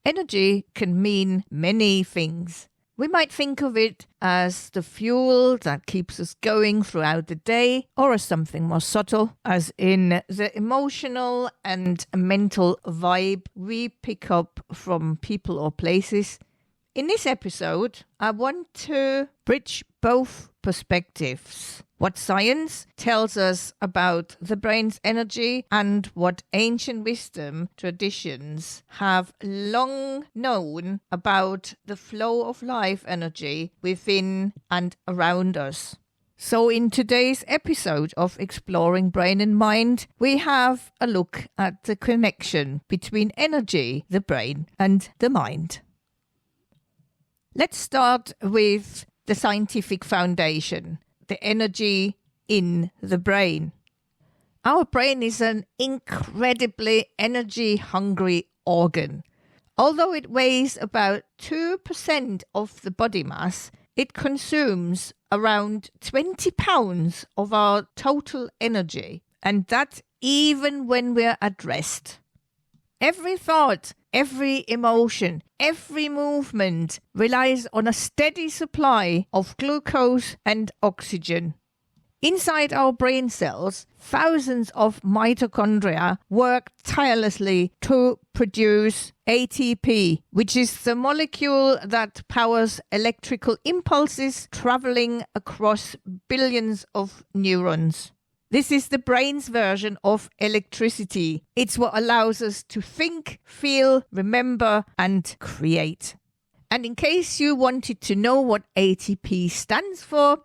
Energy can mean many things. We might think of it as the fuel that keeps us going throughout the day, or as something more subtle, as in the emotional and mental vibe we pick up from people or places. In this episode, I want to bridge both perspectives. What science tells us about the brain's energy and what ancient wisdom traditions have long known about the flow of life energy within and around us. So in today's episode of Exploring Brain and Mind, we have a look at the connection between energy, the brain, and the mind. Let's start with the scientific foundation. The energy in the brain. Our brain is an incredibly energy-hungry organ. Although it weighs about 2% of the body mass, it consumes around 20 pounds of our total energy, and that even when we're at rest. Every thought, every emotion, every movement relies on a steady supply of glucose and oxygen. Inside our brain cells, thousands of mitochondria work tirelessly to produce ATP, which is the molecule that powers electrical impulses traveling across billions of neurons. This is the brain's version of electricity. It's what allows us to think, feel, remember, and create. And in case you wanted to know what ATP stands for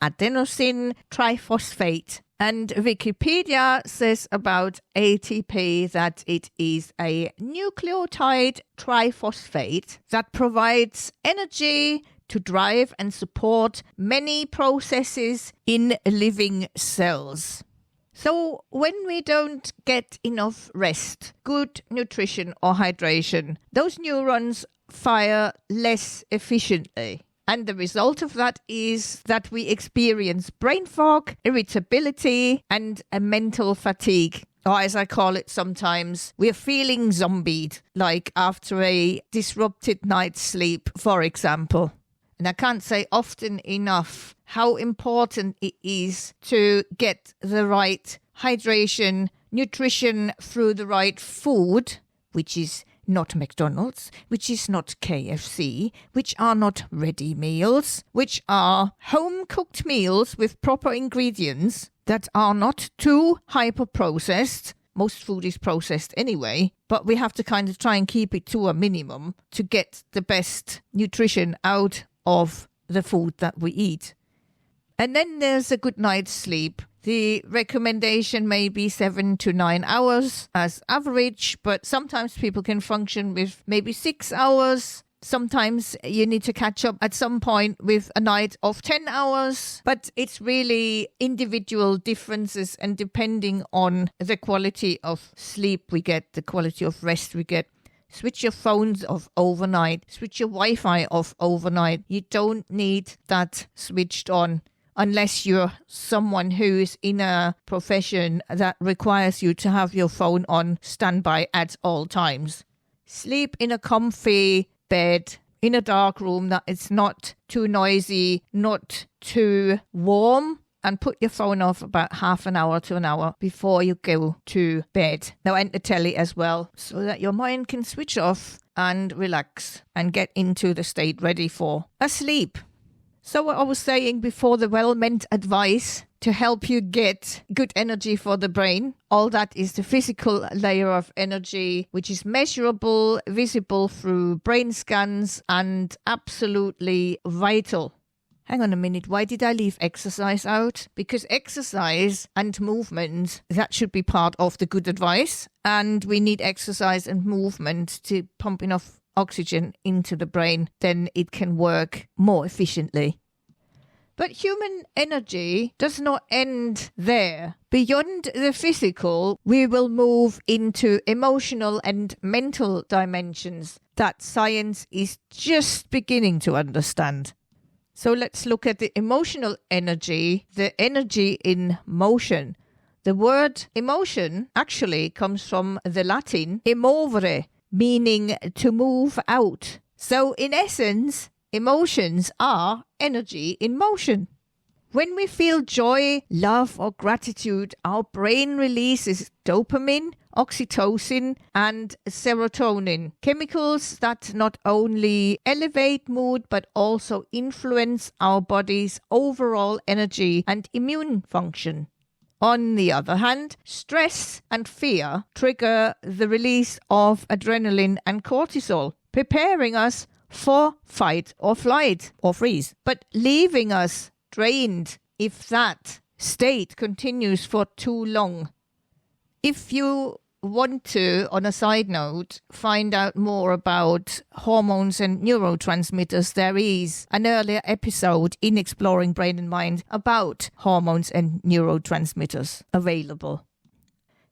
adenosine triphosphate. And Wikipedia says about ATP that it is a nucleotide triphosphate that provides energy to drive and support many processes in living cells. So when we don't get enough rest, good nutrition or hydration, those neurons fire less efficiently. And the result of that is that we experience brain fog, irritability, and a mental fatigue. Or as I call it sometimes, we're feeling zombied, like after a disrupted night's sleep, for example. And I can't say often enough how important it is to get the right hydration, nutrition through the right food, which is not McDonald's, which is not KFC, which are not ready meals, which are home-cooked meals with proper ingredients that are not too hyper-processed. Most food is processed anyway, but we have to kind of try and keep it to a minimum to get the best nutrition out of the food that we eat. And then there's a good night's sleep. The recommendation may be 7 to 9 hours as average, but sometimes people can function with maybe 6 hours. Sometimes you need to catch up at some point with a night of 10 hours, but it's really individual differences, and depending on the quality of sleep we get, the quality of rest we get. Switch your phones off overnight. Switch your Wi-Fi off overnight. You don't need that switched on unless you're someone who is in a profession that requires you to have your phone on standby at all times. Sleep in a comfy bed, in a dark room that is not too noisy, not too warm. And put your phone off about half an hour to an hour before you go to bed. Now, and the telly as well, so that your mind can switch off and relax and get into the state ready for a sleep. So what I was saying before, the well-meant advice to help you get good energy for the brain. All that is the physical layer of energy, which is measurable, visible through brain scans, and absolutely vital. Hang on a minute, why did I leave exercise out? Because exercise and movement, that should be part of the good advice. And we need exercise and movement to pump enough oxygen into the brain, then it can work more efficiently. But human energy does not end there. Beyond the physical, we will move into emotional and mental dimensions that science is just beginning to understand. So let's look at the emotional energy, the energy in motion. The word emotion actually comes from the Latin emovere, meaning to move out. So in essence, emotions are energy in motion. When we feel joy, love, or gratitude, our brain releases dopamine, oxytocin, and serotonin, chemicals that not only elevate mood but also influence our body's overall energy and immune function. On the other hand, stress and fear trigger the release of adrenaline and cortisol, preparing us for fight or flight or freeze, but leaving us drained if that state continues for too long. If you want to, on a side note, find out more about hormones and neurotransmitters, there is an earlier episode in Exploring Brain and Mind about hormones and neurotransmitters available.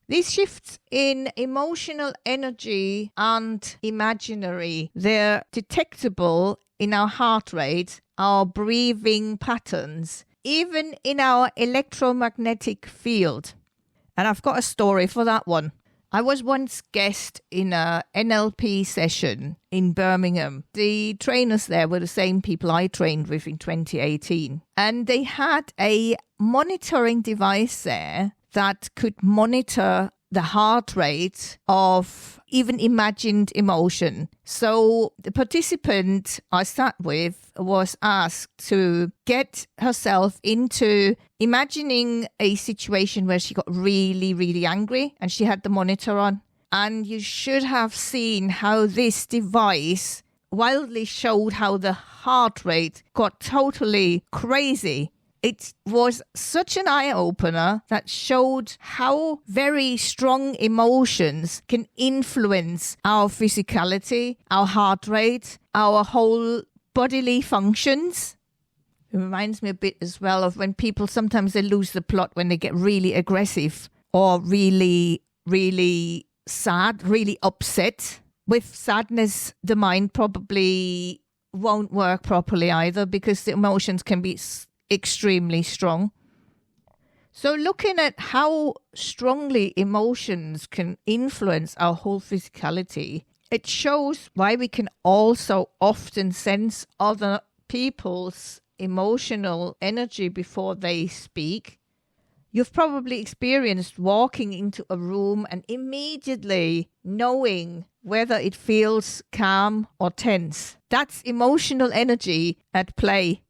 These shifts in emotional energy and imaginary, they're detectable in our heart rate, our breathing patterns, even in our electromagnetic field. And I've got a story for that one. I was once guest in a NLP session in Birmingham. The trainers there were the same people I trained with in 2018. And they had a monitoring device there that could monitor the heart rate of even imagined emotion. So the participant I sat with was asked to get herself into imagining a situation where she got really, really angry and she had the monitor on. And you should have seen how this device wildly showed how the heart rate got totally crazy. It was such an eye-opener that showed how very strong emotions can influence our physicality, our heart rate, our whole bodily functions. It reminds me a bit as well of when people sometimes they lose the plot when they get really aggressive or really, really sad, really upset. With sadness, the mind probably won't work properly either because the emotions can be extremely strong. So looking at how strongly emotions can influence our whole physicality, it shows why we can also often sense other people's emotional energy before they speak. You've probably experienced walking into a room and immediately knowing whether it feels calm or tense. That's emotional energy at play.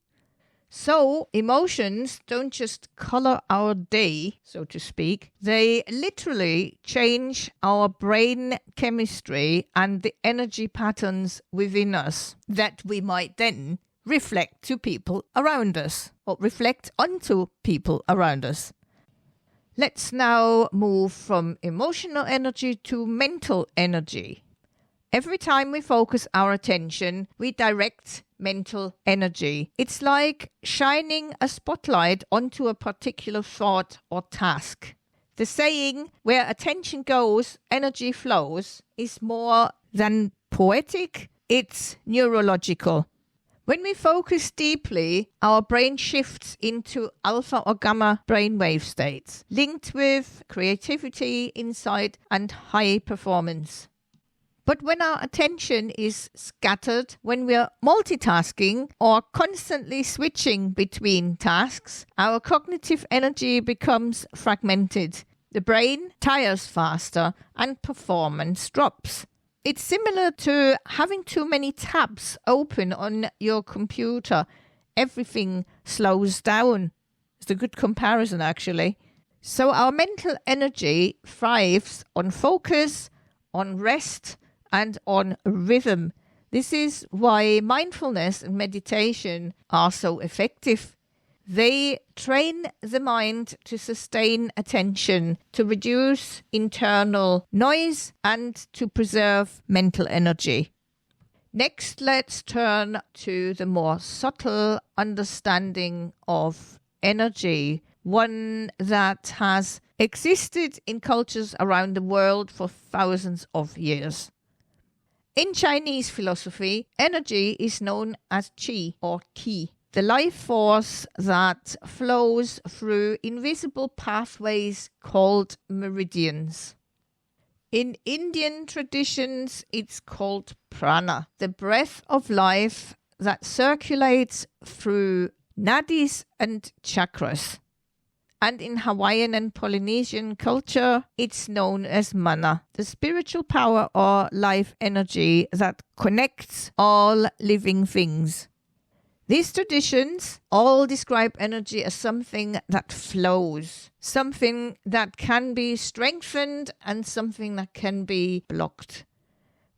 So emotions don't just color our day, so to speak. They literally change our brain chemistry and the energy patterns within us that we might then reflect to people around us or reflect onto people around us. Let's now move from emotional energy to mental energy. Every time we focus our attention, we direct mental energy. It's like shining a spotlight onto a particular thought or task. The saying, where attention goes, energy flows, is more than poetic, it's neurological. When we focus deeply, our brain shifts into alpha or gamma brainwave states, linked with creativity, insight, and high performance. But when our attention is scattered, when we're multitasking or constantly switching between tasks, our cognitive energy becomes fragmented. The brain tires faster and performance drops. It's similar to having too many tabs open on your computer. Everything slows down. It's a good comparison, actually. So our mental energy thrives on focus, on rest, and on rhythm. This is why mindfulness and meditation are so effective. They train the mind to sustain attention, to reduce internal noise, and to preserve mental energy. Next, let's turn to the more subtle understanding of energy, one that has existed in cultures around the world for thousands of years. In Chinese philosophy, energy is known as qi or qi, the life force that flows through invisible pathways called meridians. In Indian traditions, it's called Prana, the breath of life that circulates through nadis and chakras. And in Hawaiian and Polynesian culture, it's known as mana, the spiritual power or life energy that connects all living things. These traditions all describe energy as something that flows, something that can be strengthened and something that can be blocked.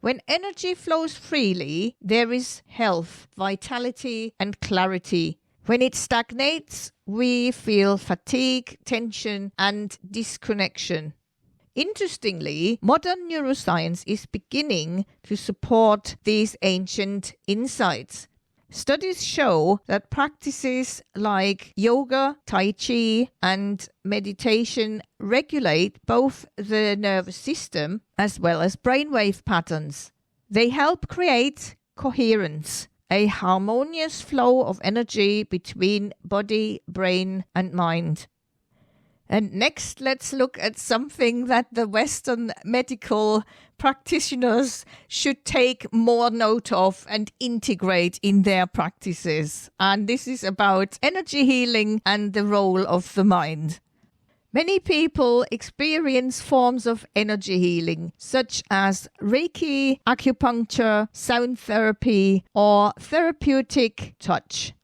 When energy flows freely, there is health, vitality, and clarity. When it stagnates, we feel fatigue, tension, and disconnection. Interestingly, modern neuroscience is beginning to support these ancient insights. Studies show that practices like yoga, tai chi, and meditation regulate both the nervous system as well as brainwave patterns. They help create coherence, a harmonious flow of energy between body, brain, and mind. And next, let's look at something that the Western medical practitioners should take more note of and integrate in their practices. And this is about energy healing and the role of the mind. Many people experience forms of energy healing, such as Reiki, acupuncture, sound therapy, or therapeutic touch.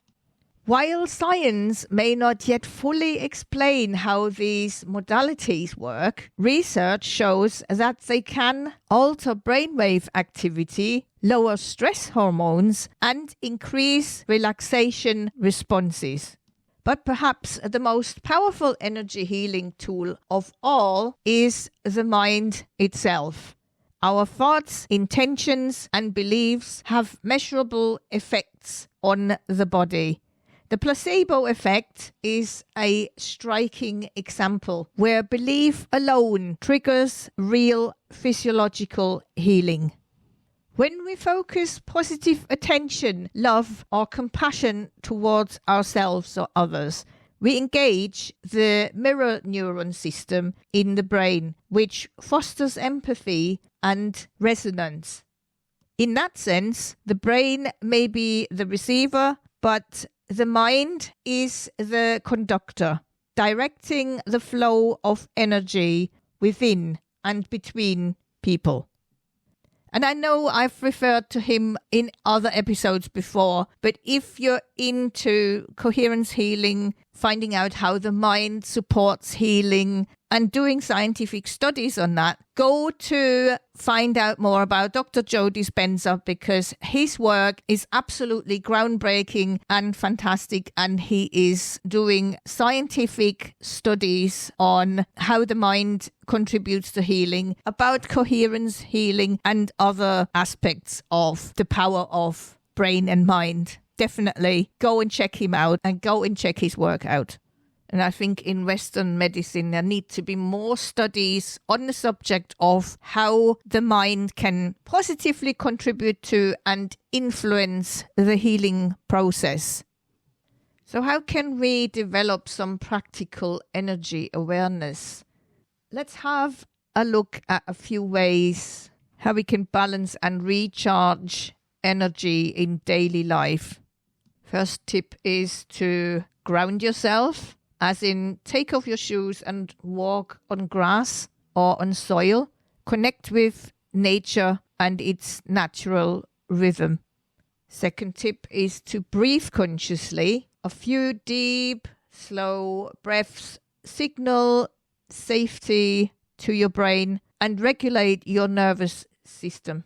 While science may not yet fully explain how these modalities work, research shows that they can alter brainwave activity, lower stress hormones, and increase relaxation responses. But perhaps the most powerful energy healing tool of all is the mind itself. Our thoughts, intentions, and beliefs have measurable effects on the body. The placebo effect is a striking example where belief alone triggers real physiological healing. When we focus positive attention, love, or compassion towards ourselves or others, we engage the mirror neuron system in the brain, which fosters empathy and resonance. In that sense, the brain may be the receiver, but the mind is the conductor, directing the flow of energy within and between people. And I know I've referred to him in other episodes before, but if you're into coherence healing, finding out how the mind supports healing, and doing scientific studies on that, go to find out more about Dr. Joe Dispenza, because his work is absolutely groundbreaking and fantastic, and he is doing scientific studies on how the mind contributes to healing, about coherence healing and other aspects of the power of brain and mind. Definitely go and check him out and go and check his work out. And I think in Western medicine, there need to be more studies on the subject of how the mind can positively contribute to and influence the healing process. So how can we develop some practical energy awareness? Let's have a look at a few ways how we can balance and recharge energy in daily life. First tip is to ground yourself. As in, take off your shoes and walk on grass or on soil. Connect with nature and its natural rhythm. Second tip is to breathe consciously. A few deep, slow breaths signal safety to your brain and regulate your nervous system.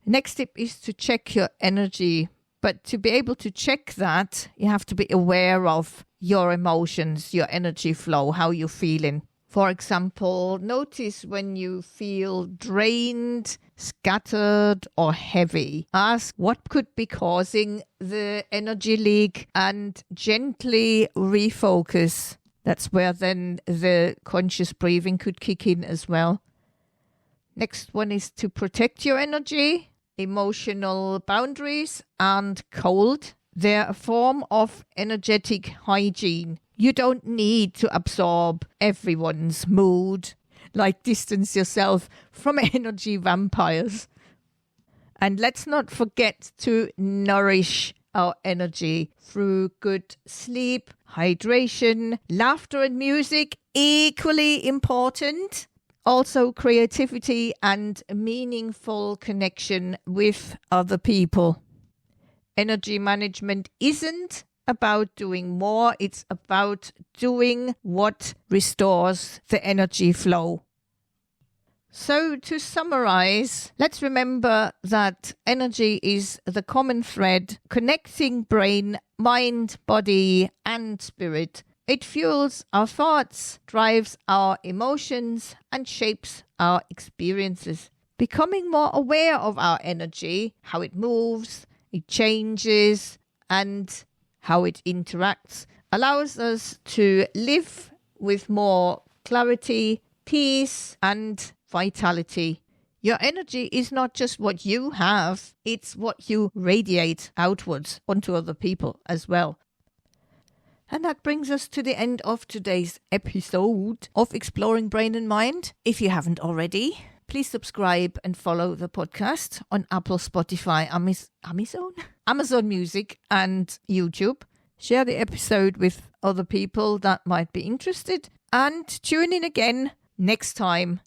Next tip is to check your energy. But to be able to check that, you have to be aware of your emotions, your energy flow, how you're feeling. For example, notice when you feel drained, scattered, or heavy. Ask what could be causing the energy leak and gently refocus. That's where then the conscious breathing could kick in as well. Next one is to protect your energy. Emotional boundaries and cold. They're a form of energetic hygiene. You don't need to absorb everyone's mood. like distance yourself from energy vampires. And let's not forget to nourish our energy through good sleep, hydration, laughter and music, equally important. Also creativity and meaningful connection with other people. Energy management isn't about doing more, it's about doing what restores the energy flow. So to summarize, let's remember that energy is the common thread connecting brain, mind, body, and spirit. It fuels our thoughts, drives our emotions, and shapes our experiences. Becoming more aware of our energy, how it moves, it changes, and how it interacts, allows us to live with more clarity, peace, and vitality. Your energy is not just what you have, it's what you radiate outwards onto other people as well. And that brings us to the end of today's episode of Exploring Brain and Mind. If you haven't already, please subscribe and follow the podcast on Apple, Spotify, Amazon Music and YouTube. Share the episode with other people that might be interested. And tune in again next time